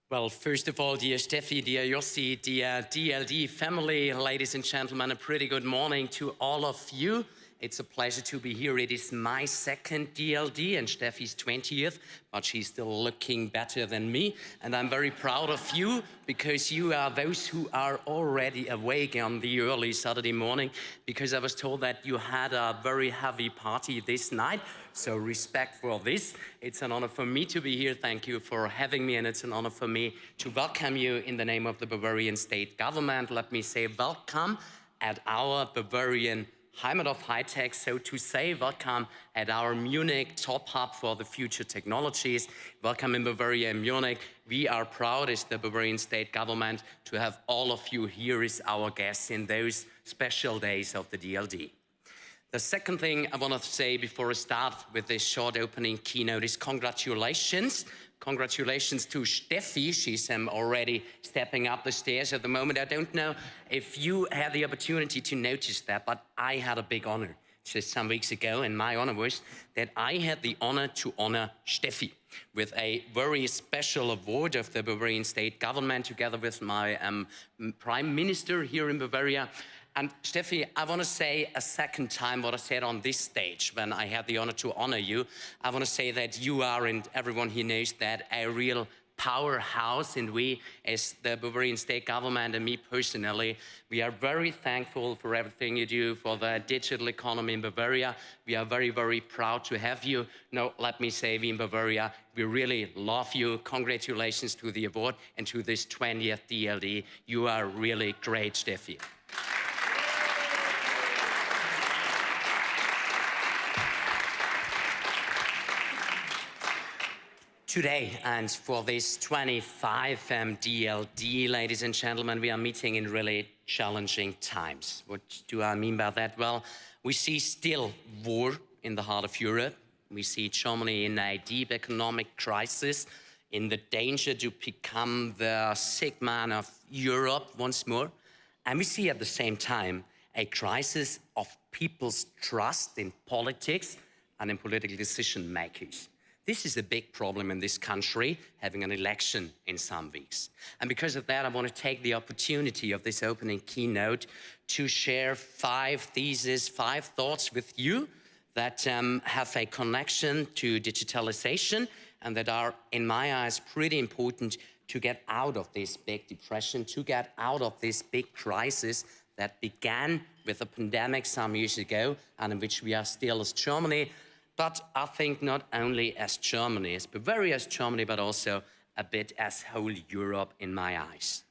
Well, first of all, dear Steffi, dear Yossi, dear DLD family, ladies and gentlemen, a pretty good morning to all of you. It's a pleasure to be here. It is my second DLD and Steffi's 20th, but she's still looking better than me. And I'm very proud of you because you are those who are already awake on the early Saturday morning, because I was told that you had a very heavy party this night. So respect for this. It's an honor for me to be here. Thank you for having me. And it's an honor for me to welcome you in the name of the Bavarian state government. Let me say welcome at our Bavarian Heimat of High Tech, so to say. Welcome at our Munich top hub for the future technologies. Welcome in Bavaria and Munich. We are proud as the Bavarian state government to have all of you here as our guests in those special days of the DLD. The second thing I want to say before I start with this short opening keynote is congratulations. Congratulations to Steffi. She's already stepping up the stairs at the moment. I don't know if you had the opportunity to notice that, but I had a big honor just some weeks ago, and my honor was that I had the honor to honor Steffi with a very special award of the Bavarian state government, together with my prime minister here in Bavaria. And Steffi, I want to say a second time what I said on this stage when I had the honor to honor you. I want to say that you are, and everyone here knows that, a real powerhouse, and we as the Bavarian state government and me personally, we are very thankful for everything you do for the digital economy in Bavaria. We are very, very proud to have you. Now, let me say, we in Bavaria, we really love you. Congratulations to the award and to this 20th DLD. You are really great, Steffi. Today, and for this 25 DLD, ladies and gentlemen, we are meeting in really challenging times. What do I mean by that? Well, we see still war in the heart of Europe. We see Germany in a deep economic crisis, in the danger to become the sick man of Europe once more. And we see at the same time a crisis of people's trust in politics and in political decision makers. This is a big problem in this country, having an election in some weeks. And because of that, I want to take the opportunity of this opening keynote to share 5 theses, 5 thoughts with you that have a connection to digitalization and that are, in my eyes, pretty important to get out of this big depression, to get out of this big crisis that began with a pandemic some years ago and in which we are still as Germany. But I think not only as Germany, as Bavaria as Germany, but also a bit as whole Europe in my eyes.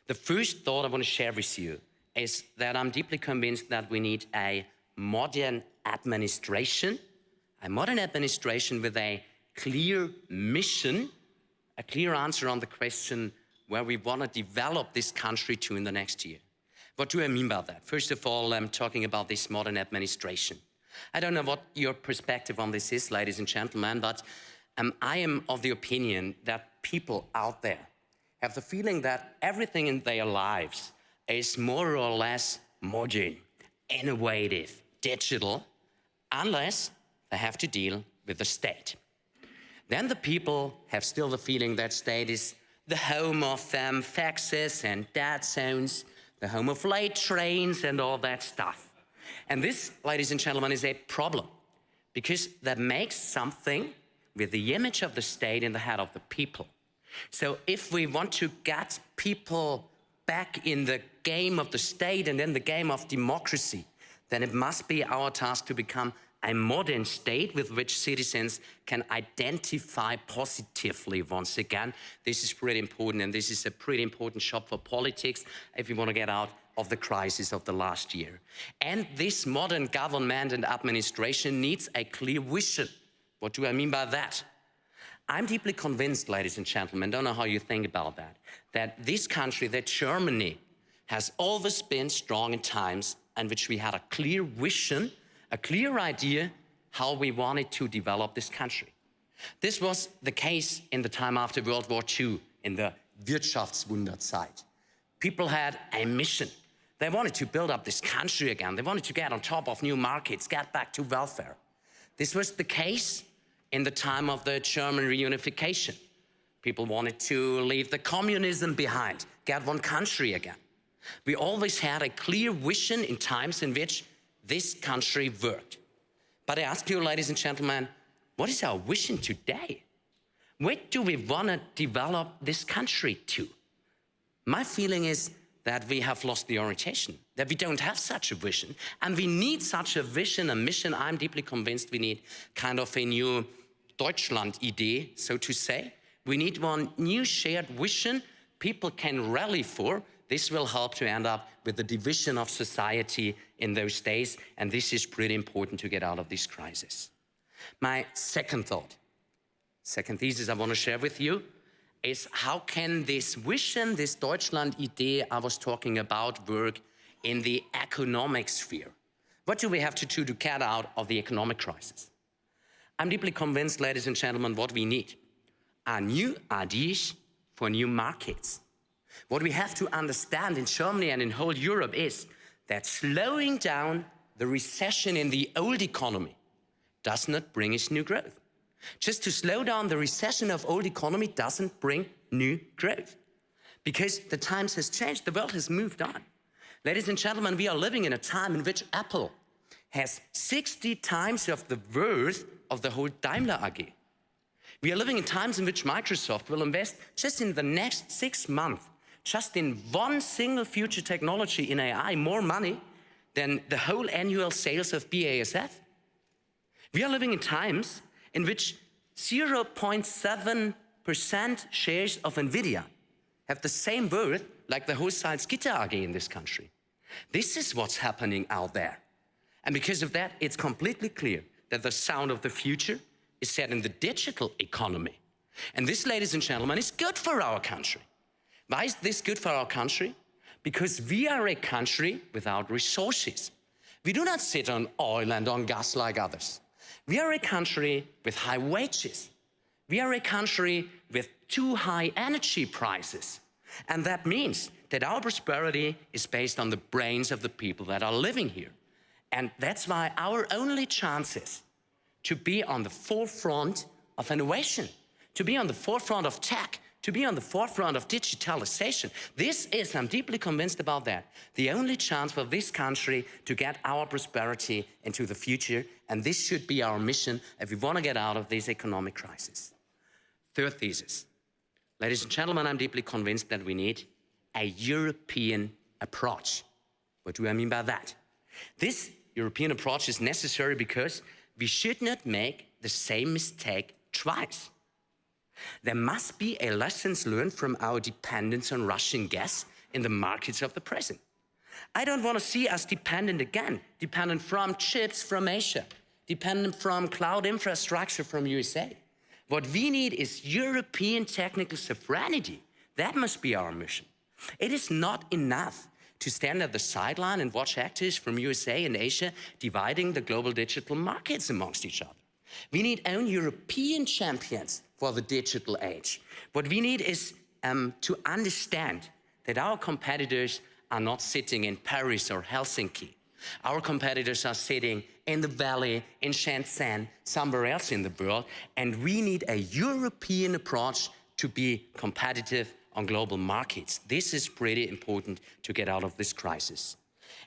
The first thought I want to share with you is that I'm deeply convinced that we need a modern administration with a clear mission, a clear answer on the question where we want to develop this country to in the next year. What do I mean by that? First of all, I'm talking about this modern administration. I don't know what your perspective on this is, ladies and gentlemen, but I am of the opinion that people out there have the feeling that everything in their lives is more or less modern, innovative, digital, unless they have to deal with the state. Then the people have still the feeling that state is the home of faxes and dead zones, the home of late trains and all that stuff. And this, ladies and gentlemen, is a problem, because that makes something with the image of the state in the head of the people. So if we want to get people back in the game of the state and in the game of democracy, then it must be our task to become a modern state with which citizens can identify positively once again. This is pretty important, and this is a pretty important job for politics if we want to get out of the crisis of the last year. And this modern government and administration needs a clear vision. What do I mean by that? I'm deeply convinced, ladies and gentlemen, don't know how you think about that this country, that Germany, has always been strong in times in which we had a clear vision, a clear idea how we wanted to develop this country. This was the case in the time after World War II, in the Wirtschaftswunder zeit. People had a mission. They wanted to build up this country again. They wanted to get on top of new markets, get back to welfare. This was the case in the time of the German reunification. People wanted to leave the communism behind, get one country again. We always had a clear vision in times in which this country worked. But I ask you, ladies and gentlemen, what is our vision today? Where do we want to develop this country to? My feeling is that we have lost the orientation, that we don't have such a vision, and we need such a vision, a mission. I'm deeply convinced we need kind of a new Deutschland-idee, so to say. We need one new shared vision people can rally for. This will help to end up with the division of society in those days, and this is pretty important to get out of this crisis. My second thought, second thesis I want to share with you is how can this vision, this Deutschland-Idee I was talking about, work in the economic sphere? What do we have to do to get out of the economic crisis? I'm deeply convinced, ladies and gentlemen, what we need are new ideas for new markets. What we have to understand in Germany and in whole Europe is that slowing down the recession in the old economy does not bring us new growth. Just to slow down the recession of old economy doesn't bring new growth. Because the times has changed, the world has moved on. Ladies and gentlemen, we are living in a time in which Apple has 60 times of the worth of the whole Daimler AG. We are living in times in which Microsoft will invest just in the next 6 months, just in one single future technology in AI, more money than the whole annual sales of BASF. We are living in times in which 0.7% shares of NVIDIA have the same worth like the whole Salzgitter AG in this country. This is what's happening out there. And because of that, it's completely clear that the sound of the future is set in the digital economy. And this, ladies and gentlemen, is good for our country. Why is this good for our country? Because we are a country without resources. We do not sit on oil and on gas like others. We are a country with high wages. We are a country with too high energy prices. And that means that our prosperity is based on the brains of the people that are living here. And that's why our only chance is to be on the forefront of innovation, to be on the forefront of tech, to be on the forefront of digitalization. This is, I'm deeply convinced about that, the only chance for this country to get our prosperity into the future, and this should be our mission if we want to get out of this economic crisis. Third thesis. Ladies and gentlemen, I'm deeply convinced that we need a European approach. What do I mean by that? This European approach is necessary because we should not make the same mistake twice. There must be a lessons learned from our dependence on Russian gas in the markets of the present. I don't want to see us dependent again, dependent from chips from Asia, dependent from cloud infrastructure from USA. What we need is European technical sovereignty. That must be our mission. It is not enough to stand at the sideline and watch actors from USA and Asia dividing the global digital markets amongst each other. We need own European champions for the digital age. What we need is to understand that our competitors are not sitting in Paris or Helsinki. Our competitors are sitting in the Valley, in Shenzhen, somewhere else in the world, and we need a European approach to be competitive on global markets. This is pretty important to get out of this crisis.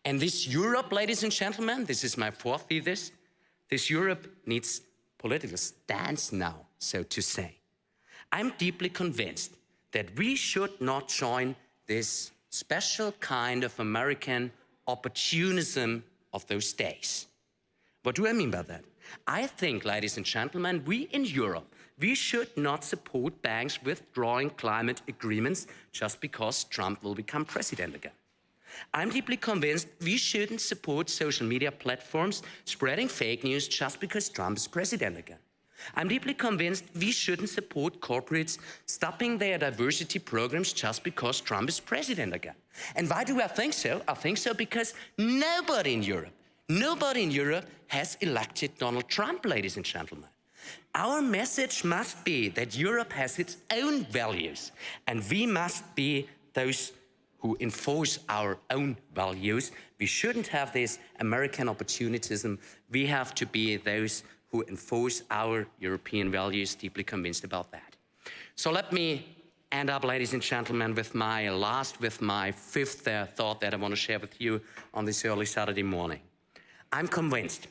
And this Europe, ladies and gentlemen, this is my fourth thesis, this Europe needs political stance now, so to say. I'm deeply convinced that we should not join this special kind of American opportunism of those days. What do I mean by that? I think, ladies and gentlemen, we in Europe, we should not support banks withdrawing climate agreements just because Trump will become president again. I'm deeply convinced we shouldn't support social media platforms spreading fake news just because Trump is president again. I'm deeply convinced we shouldn't support corporates stopping their diversity programs just because Trump is president again. And why do I think so? I think so because nobody in Europe has elected Donald Trump, ladies and gentlemen. Our message must be that Europe has its own values, and we must be those who enforce our own values. We shouldn't have this American opportunism. We have to be those who enforce our European values, deeply convinced about that. So let me end up, ladies and gentlemen, with my fifth thought that I want to share with you on this early Saturday morning. I'm convinced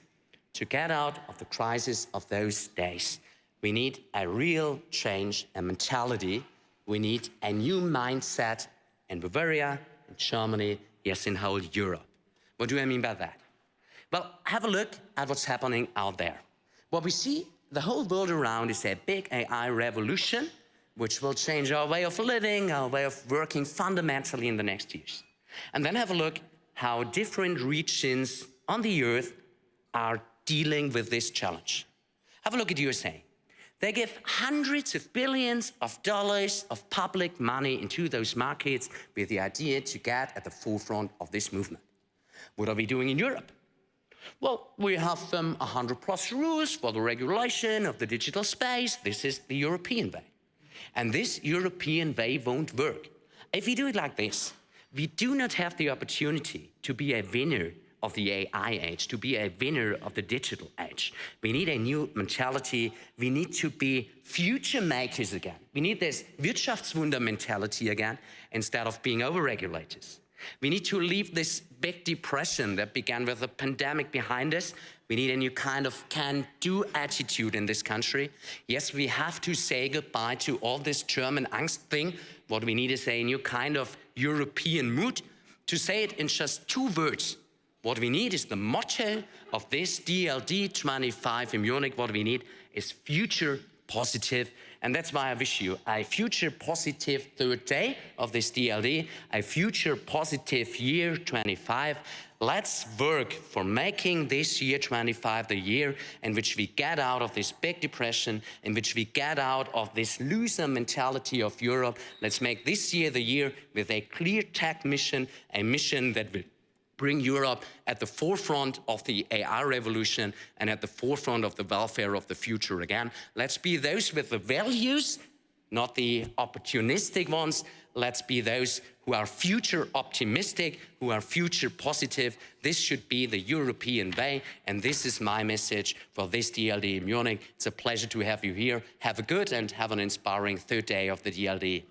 to get out of the crisis of those days, we need a real change, a mentality. We need a new mindset in Bavaria, in Germany, yes, in whole Europe. What do I mean by that? Well, have a look at what's happening out there. What we see, the whole world around is a big AI revolution, which will change our way of living, our way of working fundamentally in the next years. And then have a look how different regions on the earth are dealing with this challenge. Have a look at USA. They give hundreds of billions of dollars of public money into those markets with the idea to get at the forefront of this movement. What are we doing in Europe? Well, we have 100+ rules for the regulation of the digital space. This is the European way. And this European way won't work. If we do it like this, we do not have the opportunity to be a winner of the AI age, to be a winner of the digital age. We need a new mentality. We need to be future makers again. We need this Wirtschaftswunder mentality again, instead of being overregulators. We need to leave this big depression that began with the pandemic behind us. We need a new kind of can-do attitude in this country. Yes, we have to say goodbye to all this German Angst thing. What we need is a new kind of European mood. To say it in just 2 words, what we need is the motto of this DLD25 in Munich. What we need is future positive. And that's why I wish you a future positive 3rd day of this DLD, a future positive year 25. Let's work for making this year 25 the year in which we get out of this big depression, in which we get out of this loser mentality of Europe. Let's make this year the year with a clear tech mission, a mission that will bring Europe at the forefront of the AI revolution and at the forefront of the welfare of the future again. Let's be those with the values, not the opportunistic ones. Let's be those who are future optimistic, who are future positive. This should be the European way, and this is my message for this DLD in Munich. It's a pleasure to have you here. Have a good and have an inspiring 3rd day of the DLD.